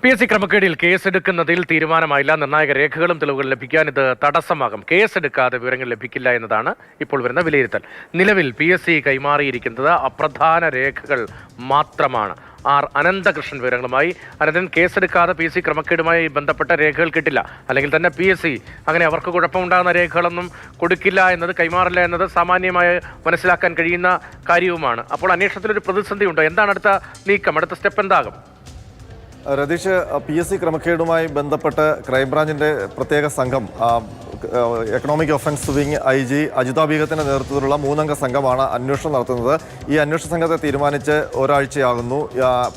PSC ക്രമക്കേടിൽ കേസെടുക്കുന്നതിൽ തീരുമാനമായില്ല. നിർണായക രേഖകളും തെളിവുകളും ലഭിക്കാൻ ഇത് തടസ്സമാകും. കേസെടുക്കാതെ വിവരങ്ങൾ ലഭിക്കില്ല എന്നതാണ് ഇപ്പോൾ വരുന്ന വിലയിരുത്തൽ. നിലവിൽ PSC കൈമാറിയിരിക്കുന്നത് അപ്രധാന രേഖകൾ മാത്രമാണ്. അനന്തകൃഷ്ണൻ വിവരങ്ങളുമായി. അനന്തൻ, കേസെടുക്കാതെ PSC ക്രമക്കേടുമായി ബന്ധപ്പെട്ട രേഖകൾ കിട്ടില്ല, അല്ലെങ്കിൽ തന്നെ PSC അങ്ങനെ അവർക്ക് കുഴപ്പമുണ്ടാകുന്ന രേഖകളൊന്നും കൊടുക്കില്ല എന്നത്, കൈമാറില്ല എന്നത് സാമാന്യമായി മനസ്സിലാക്കാൻ കഴിയുന്ന കാര്യവുമാണ്. അപ്പോൾ അന്വേഷണത്തിലൊരു പ്രതിസന്ധി ഉണ്ടോ? എന്താണ് അടുത്ത നീക്കം, അടുത്ത സ്റ്റെപ്പ് എന്താകും? രതീഷ്, PSC ക്രമക്കേടുമായി ബന്ധപ്പെട്ട് ക്രൈംബ്രാഞ്ചിന്റെ പ്രത്യേക സംഘം, economic offence wing IG Ajitha ബീഗത്തിന്റെ നേതൃത്വത്തിലുള്ള 3-അംഗ സംഘമാണ് അന്വേഷണം നടത്തുന്നത്. ഈ അന്വേഷണ സംഘത്തെ തീരുമാനിച്ച് ഒരാഴ്ചയാകുന്നു.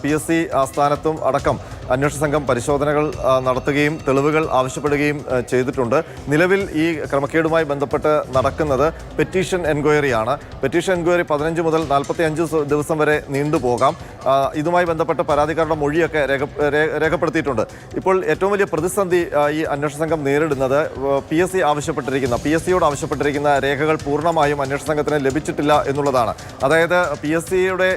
PSC ആസ്ഥാനത്തും അടക്കം അന്വേഷണ സംഘം പരിശോധനകൾ നടത്തുകയും തെളിവുകൾ ആവശ്യപ്പെടുകയും ചെയ്തിട്ടുണ്ട്. നിലവിൽ ഈ ക്രമക്കേടുമായി ബന്ധപ്പെട്ട് നടക്കുന്നത് പെറ്റീഷൻ എൻക്വയറിയാണ്. പെറ്റീഷൻ എൻക്വയറി 15 മുതൽ 45 ദിവസം വരെ നീണ്ടുപോകാം. ഇതുമായി ബന്ധപ്പെട്ട് പരാതിക്കാരുടെ മൊഴിയൊക്കെ രേഖപ്പെടുത്തിയിട്ടുണ്ട്. ഇപ്പോൾ ഏറ്റവും വലിയ പ്രതിസന്ധി ഈ അന്വേഷണ സംഘം നേരിടുന്നത് PSCയോട് ആവശ്യപ്പെട്ടിരിക്കുന്ന രേഖകൾ പൂർണ്ണമായും അന്വേഷണ സംഘത്തിന് ലഭിച്ചിട്ടില്ല എന്നുള്ളതാണ്. അതായത് PSCയുടെ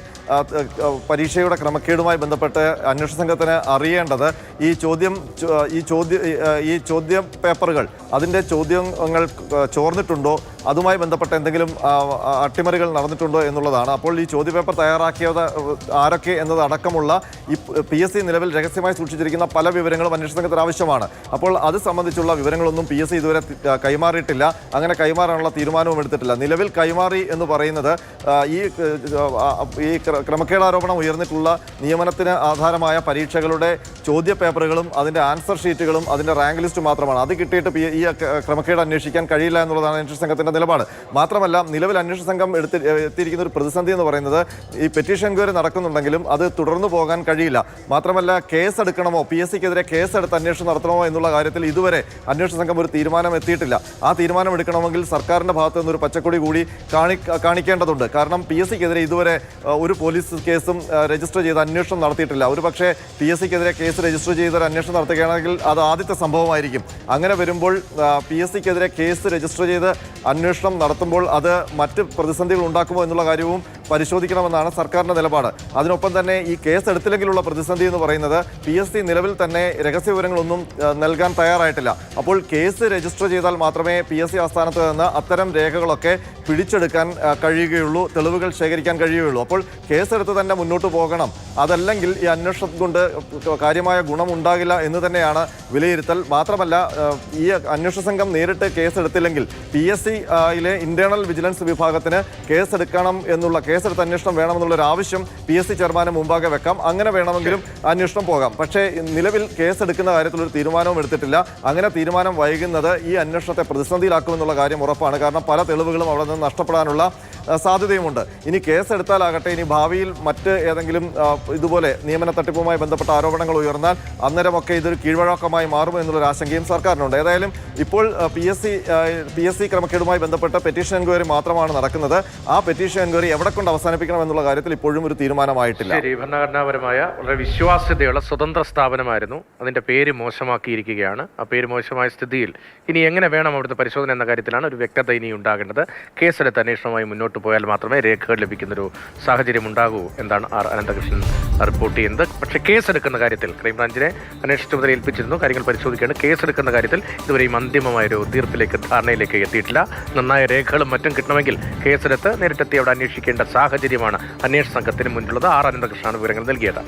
പരീക്ഷയുടെ ക്രമക്കേടുമായി ബന്ധപ്പെട്ട് അന്വേഷണ സംഘത്തിന് അറിയേണ്ടത് ഈ ചോദ്യം പേപ്പറുകൾ, അതിൻ്റെ ചോദ്യങ്ങൾ ചോർന്നിട്ടുണ്ടോ, അതുമായി ബന്ധപ്പെട്ട എന്തെങ്കിലും അട്ടിമറികൾ നടന്നിട്ടുണ്ടോ എന്നുള്ളതാണ്. അപ്പോൾ ഈ ചോദ്യപേപ്പർ തയ്യാറാക്കിയത് ആരൊക്കെ എന്നതടക്കമുള്ള ഈ PSC നിലവിൽ രഹസ്യമായി സൂക്ഷിച്ചിരിക്കുന്ന പല വിവരങ്ങളും അന്വേഷണ സംഘത്തിന് ആവശ്യമാണ്. അപ്പോൾ അത് സംബന്ധിച്ചുള്ള വിവരങ്ങളൊന്നും PSC ഇതുവരെ കൈമാറിയിട്ടില്ല. അങ്ങനെ കൈമാറാനുള്ള തീരുമാനവും എടുത്തിട്ടില്ല. നിലവിൽ കൈമാറി എന്ന് പറയുന്നത് ഈ ക്രമക്കേട് ആരോപണം ഉയർന്നിട്ടുള്ള നിയമനത്തിന് ആധാരമായ പരീക്ഷകളുടെ ചോദ്യ പേപ്പറുകളും അതിൻ്റെ ആൻസർ ഷീറ്റുകളും അതിൻ്റെ റാങ്ക് ലിസ്റ്റ് മാത്രമാണ്. അത് കിട്ടിയിട്ട് ഈ ക്രമക്കേട് അന്വേഷിക്കാൻ കഴിയില്ല എന്നുള്ളതാണ് അന്വേഷണ സംഘത്തിൻ്റെ നിലപാട്. മാത്രമല്ല, നിലവിൽ അന്വേഷണ സംഘം എത്തിയിരിക്കുന്ന ഒരു പ്രതിസന്ധി എന്ന് പറയുന്നത്, ഈ പെറ്റീഷൻ എൻക്വയറി നടക്കുന്നുണ്ടെങ്കിലും അത് തുടർന്നു പോകാൻ കഴിയില്ല. മാത്രമല്ല, കേസെടുക്കണമോ, PSCക്കെതിരെ കേസെടുത്ത് അന്വേഷണം നടത്തണമോ എന്നുള്ള കാര്യത്തിൽ ഇതുവരെ അന്വേഷണ സംഘം ഒരു തീരുമാനം എത്തിയിട്ടില്ല. ആ തീരുമാനം എടുക്കണമെങ്കിൽ സർക്കാരിൻ്റെ ഭാഗത്തു നിന്നൊരു പച്ചക്കൊടി കൂടി കാണിക്കേണ്ടതുണ്ട്. കാരണം PSCക്കെതിരെ ഇതുവരെ ഒരു പോലീസ് കേസും രജിസ്റ്റർ ചെയ്ത് അന്വേഷണം നടത്തിയിട്ടില്ല. ഒരു പക്ഷേ PSCക്കെതിരെ കേസ് രജിസ്റ്റർ ചെയ്തൊരു അന്വേഷണം നടത്തുകയാണെങ്കിൽ അത് ആദ്യത്തെ സംഭവമായിരിക്കും. അങ്ങനെ വരുമ്പോൾ PSCക്കെതിരെ കേസ് രജിസ്റ്റർ ചെയ്ത് അന്വേഷണം നടത്തുമ്പോൾ അത് മറ്റ് പ്രതിസന്ധികൾ ഉണ്ടാക്കുമോ എന്നുള്ള കാര്യവും പരിശോധിക്കണമെന്നാണ് സർക്കാരിൻ്റെ നിലപാട്. അതിനൊപ്പം തന്നെ ഈ കേസ് എടുത്തില്ലെങ്കിലുള്ള പ്രതിസന്ധി എന്ന് പറയുന്നത്, PSC നിലവിൽ തന്നെ രഹസ്യ വിവരങ്ങളൊന്നും നൽകാൻ തയ്യാറായിട്ടില്ല. അപ്പോൾ കേസ് രജിസ്റ്റർ ചെയ്താൽ മാത്രമേ PSC ആസ്ഥാനത്ത് നിന്ന് അത്തരം രേഖകളൊക്കെ പിടിച്ചെടുക്കാൻ കഴിയുകയുള്ളൂ, തെളിവുകൾ ശേഖരിക്കാൻ കഴിയുകയുള്ളൂ. അപ്പോൾ കേസെടുത്ത് തന്നെ മുന്നോട്ട് പോകണം. അതല്ലെങ്കിൽ ഈ അന്വേഷണം കൊണ്ട് കാര്യമായ ഗുണമുണ്ടാകില്ല എന്ന് തന്നെയാണ് വിലയിരുത്തൽ. മാത്രമല്ല, ഈ അന്വേഷണ സംഘം നേരിട്ട് കേസെടുത്തില്ലെങ്കിൽ PSCയിലെ ഇന്റേണൽ വിജിലൻസ് വിഭാഗത്തിന് കേസെടുക്കണം എന്നുള്ള, കേസെടുത്ത് അന്വേഷണം വേണമെന്നുള്ളൊരു ആവശ്യം PSC ചെയർമാന് മുമ്പാകെ വെക്കാം. അങ്ങനെ വേണമെങ്കിലും അന്വേഷണം പോകാം. പക്ഷേ നിലവിൽ കേസെടുക്കുന്ന കാര്യത്തിൽ ഒരു തീരുമാനവും എടുത്തിട്ടില്ല. അങ്ങനെ തീരുമാനം വൈകുന്നത് ഈ അന്വേഷണത്തെ പ്രതിസന്ധിയിലാക്കുമെന്നുള്ള കാര്യം ഉറപ്പാണ്. കാരണം പല തെളിവുകളും അവിടെ നിന്ന് നഷ്ടപ്പെടാനുള്ള സാധ്യതയുമുണ്ട്. ഇനി കേസെടുത്താലാകട്ടെ, ഇനി ഭാവിയിൽ മറ്റ് ഏതെങ്കിലും ഇതുപോലെ നിയമന തട്ടിപ്പുമായി ബന്ധപ്പെട്ട ആരോപണങ്ങൾ ഉയർന്നാൽ അന്നേരമൊക്കെ ഇതൊരു കീഴ്വഴക്കമായി മാറും എന്നുള്ളൊരു ആശങ്കയും സർക്കാരിനുണ്ട്. ഏതായാലും ഇപ്പോൾ PSC ക്രമക്കേടുമായി ബന്ധപ്പെട്ട പെറ്റീഷൻ എൻക്വയറി മാത്രമാണ് നടക്കുന്നത്. ആ പെറ്റീഷൻ എൻക്വയറി എവിടെ കൊണ്ട് അവസാനിപ്പിക്കണം എന്നുള്ള കാര്യത്തിൽ ഇപ്പോഴും ഒരു തീരുമാനമായിട്ടില്ല. ശരി, ഭരണഘടനാപരമായ വളരെ വിശ്വാസ്യതയുള്ള സ്വതന്ത്ര സ്ഥാപനമായിരുന്നു, അതിൻ്റെ പേര് മോശമാക്കിയിരിക്കുകയാണ്. ആ പേര് മോശമായ സ്ഥിതിയിൽ ഇനി എങ്ങനെ വേണം അവിടുത്തെ പരിശോധന എന്ന കാര്യത്തിലാണ് ഒരു വ്യക്തത ഇനി ഉണ്ടാകേണ്ടത്. കേസെടുത്ത് അന്വേഷണവുമായി മുന്നോട്ട് പോയാൽ മാത്രമേ രേഖകൾ ലഭിക്കുന്നൊരു സാഹചര്യം ഉണ്ടാകൂ എന്നാണ് അനന്തകൃഷ്ണൻ റിപ്പോർട്ട് ചെയ്യുന്നത്. പക്ഷേ കേസെടുക്കുന്ന കാര്യത്തിൽ ക്രൈംബ്രാഞ്ചിനെ അന്വേഷണ ചുമതല ഏൽപ്പിച്ചിരുന്നു. കാര്യങ്ങൾ പരിശോധിക്കുകയാണ്. കേസെടുക്കുന്ന കാര്യത്തിൽ ഇതുവരെയും അന്തിമമായൊരു തീർപ്പിലേക്ക്, ധാരണയിലേക്ക് എത്തിയിട്ടില്ല. നന്നായ രേഖകളും മറ്റും കിട്ടണമെങ്കിൽ കേസെടുത്ത് നേരിട്ടെത്തി അവിടെ അന്വേഷിക്കേണ്ട സാഹചര്യമാണ് അന്വേഷണ സംഘത്തിന് മുന്നിലുള്ളത്. അനന്തകൃഷ്ണനാണ് വിവരങ്ങൾ നൽകിയത്.